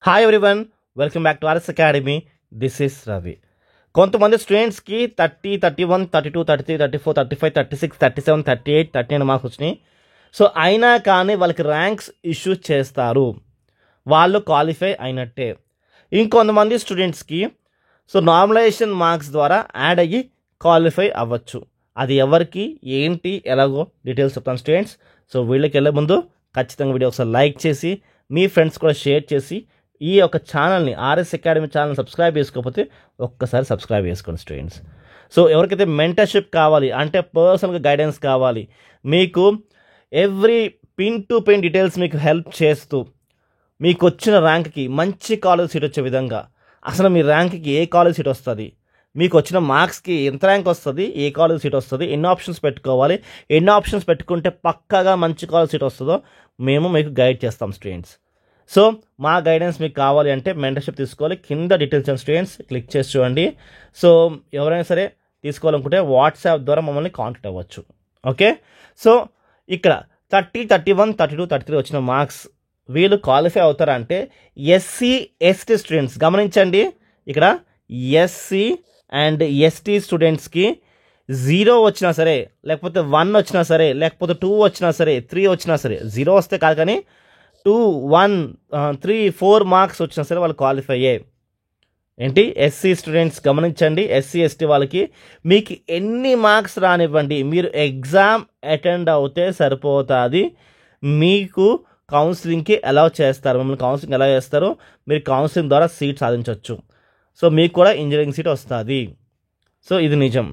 Hi everyone, welcome back to RS academy. This is Ravi. కొంతమంది స్టూడెంట్స్కి 30, 31, 32, 33, 34, 35, 36, 37, 38, 39 marks వచ్చినాయి. So అయినా కానీ వాళ్ళకి ర్యాంక్స్ ఇష్యూ చేస్తారు, వాళ్ళు క్వాలిఫై అయినట్టే. ఇంకొంతమంది స్టూడెంట్స్కి నార్మలైజేషన్ మార్క్స్ ద్వారా యాడ్ అయ్యి క్వాలిఫై అవ్వచ్చు. అది ఎవరికి ఏంటి ఎలాగో డీటెయిల్స్ చెప్తాను స్టూడెంట్స్. సో వీళ్ళకి వెళ్ళే ముందు ఖచ్చితంగా వీడియో ఒకసారి లైక్ చేసి మీ ఫ్రెండ్స్ కూడా షేర్ చేసి ఈ యొక్క ఛానల్ని ఆర్ఎస్ అకాడమీ ఛానల్ సబ్స్క్రైబ్ చేసుకోకపోతే ఒక్కసారి సబ్స్క్రైబ్ చేసుకోండి స్టూడెంట్స్. సో ఎవరికైతే మెంటర్షిప్ కావాలి అంటే పర్సనల్గా గైడెన్స్ కావాలి, మీకు every pin to pin details మీకు హెల్ప్ చేస్తూ మీకు వచ్చిన ర్యాంక్కి మంచి కాలేజ్ సీట్ వచ్చే విధంగా, అసలు మీ ర్యాంక్కి ఏ కాలేజ్ సీట్ వస్తుంది, మీకు వచ్చిన మార్క్స్కి ఎంత ర్యాంక్ వస్తుంది, ఏ కాలేజ్ సీట్ వస్తుంది, ఎన్ని ఆప్షన్స్ పెట్టుకోవాలి, ఎన్ని ఆప్షన్స్ పెట్టుకుంటే పక్కాగా మంచి కాలేజ్ సీట్ వస్తుందో మేము మీకు గైడ్ చేస్తాం స్టూడెంట్స్. సో మా గైడెన్స్ మీకు కావాలి అంటే మెంటర్షిప్ తీసుకోవాలి. కింద డీటెయిల్స్ స్టూడెంట్స్ క్లిక్ చేసి చూడండి. సో ఎవరైనా సరే తీసుకోవాలనుకుంటే వాట్సాప్ ద్వారా మమ్మల్ని కాంటాక్ట్ అవ్వచ్చు. ఓకే, సో ఇక్కడ 30, 31, 32, 33 వచ్చిన మార్క్స్ వీళ్ళు క్వాలిఫై అవుతారంటే ఎస్సీ ఎస్టీ స్టూడెంట్స్. గమనించండి, ఇక్కడ ఎస్సీ అండ్ ఎస్టీ స్టూడెంట్స్కి 0 వచ్చినా సరే, లేకపోతే 1 వచ్చినా సరే, లేకపోతే 2 వచ్చినా సరే, 3 వచ్చినా సరే, 0 వస్తే కాదు కానీ 2, 1, 3, 4 మార్క్స్ వచ్చినా సరే వాళ్ళు క్వాలిఫై అయ్యాయి. ఏంటి ఎస్సీ స్టూడెంట్స్ గమనించండి, ఎస్సీ ఎస్టీ వాళ్ళకి మీకు ఎన్ని మార్క్స్ రానివ్వండి, మీరు ఎగ్జామ్ అటెండ్ అవుతే సరిపోతుంది. మీకు కౌన్సిలింగ్కి అలౌ చేస్తారు, మిమ్మల్ని కౌన్సిలింగ్ ఎలా చేస్తారు, మీరు కౌన్సిలింగ్ ద్వారా సీట్ సాధించవచ్చు. సో మీకు కూడా ఇంజనీరింగ్ సీట్ వస్తుంది. సో ఇది నిజం.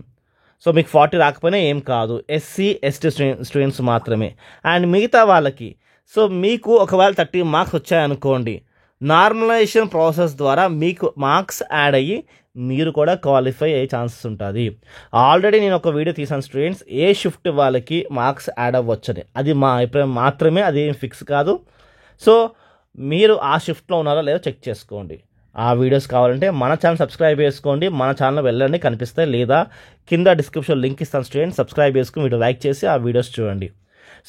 సో మీకు 40 రాకపోయినా ఏం కాదు, ఎస్సీ ఎస్టీ స్టూడెంట్స్ మాత్రమే. అండ్ మిగతా వాళ్ళకి సో మీకు ఒకవేళ 30 మార్క్స్ వచ్చాయనుకోండి, నార్మలైజేషన్ ప్రాసెస్ ద్వారా మీకు మార్క్స్ యాడ్ అయ్యి మీరు కూడా క్వాలిఫై అయ్యే ఛాన్సెస్ ఉంటుంది. ఆల్రెడీ నేను ఒక వీడియో తీసాను స్టూడెంట్స్, ఏ షిఫ్ట్ వాళ్ళకి మార్క్స్ యాడ్ అవ్వచ్చని. అది మా అభిప్రాయం మాత్రమే, అది ఏం ఫిక్స్ కాదు. సో మీరు ఆ షిఫ్ట్లో ఉన్నారో లేదో చెక్ చేసుకోండి. ఆ వీడియోస్ కావాలంటే మన ఛానల్ సబ్స్క్రైబ్ చేసుకోండి, మన ఛానల్ వెళ్ళండి, కనిపిస్తాయి, లేదా కింద డిస్క్రిప్షన్ లింక్ ఇస్తాను స్టూడెంట్స్. సబ్స్క్రైబ్ చేసుకుని వీడియో లైక్ చేసి ఆ వీడియోస్ చూడండి.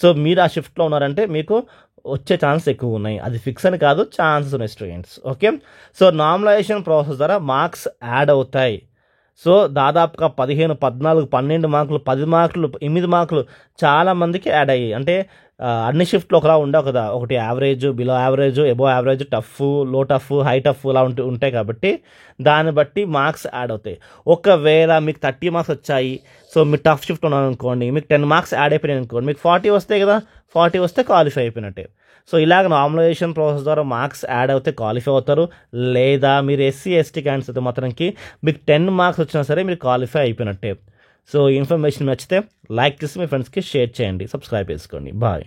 సో మీరు ఆ షిఫ్ట్లో ఉన్నారంటే మీకు వచ్చే ఛాన్సెస్ ఎక్కువ ఉన్నాయి, అది ఫిక్స్ అని కాదు, ఛాన్సెస్ ఉన్నాయి students. Okay, so normalization process ద్వారా మార్క్స్ యాడ్ అవుతాయి. సో దాదాపుగా 15, 14, 12 మార్కులు, 10 మార్కులు, 8 మార్కులు చాలామందికి యాడ్ అయ్యాయి. అంటే అన్ని షిఫ్ట్లు ఒకలా ఉండవు కదా, ఒకటి average, below average, above average, tough, లో టఫ్, హై టఫ్ ఇలా ఉంటాయి. కాబట్టి దాన్ని బట్టి మార్క్స్ యాడ్ అవుతాయి. ఒకవేళ మీకు 30 మార్క్స్ వచ్చాయి, సో మీరు టఫ్ షిఫ్ట్ ఉన్నారనుకోండి, మీకు 10 మార్క్స్ యాడ్ అయిపోయినాయి అనుకోండి, మీకు 40 వస్తాయి కదా, 40 వస్తే క్వాలిఫై అయిపోయినట్టే. సో ఇలాగ నార్మలైజేషన్ ప్రాసెస్ ద్వారా మార్క్స్ యాడ్ అవుతే క్వాలిఫై అవుతారు. లేదా మీరు ఎస్సీ ఎస్టీ క్యాండిడేట్స్ అయితే మాత్రంకి మీకు 10 మార్క్స్ వచ్చినా సరే మీరు క్వాలిఫై అయిపోయినట్టే. సో ఇన్ఫర్మేషన్ నచ్చితే లైక్ చేసి మీ ఫ్రెండ్స్కి షేర్ చేయండి, సబ్స్క్రైబ్ చేసుకోండి. బాయ్.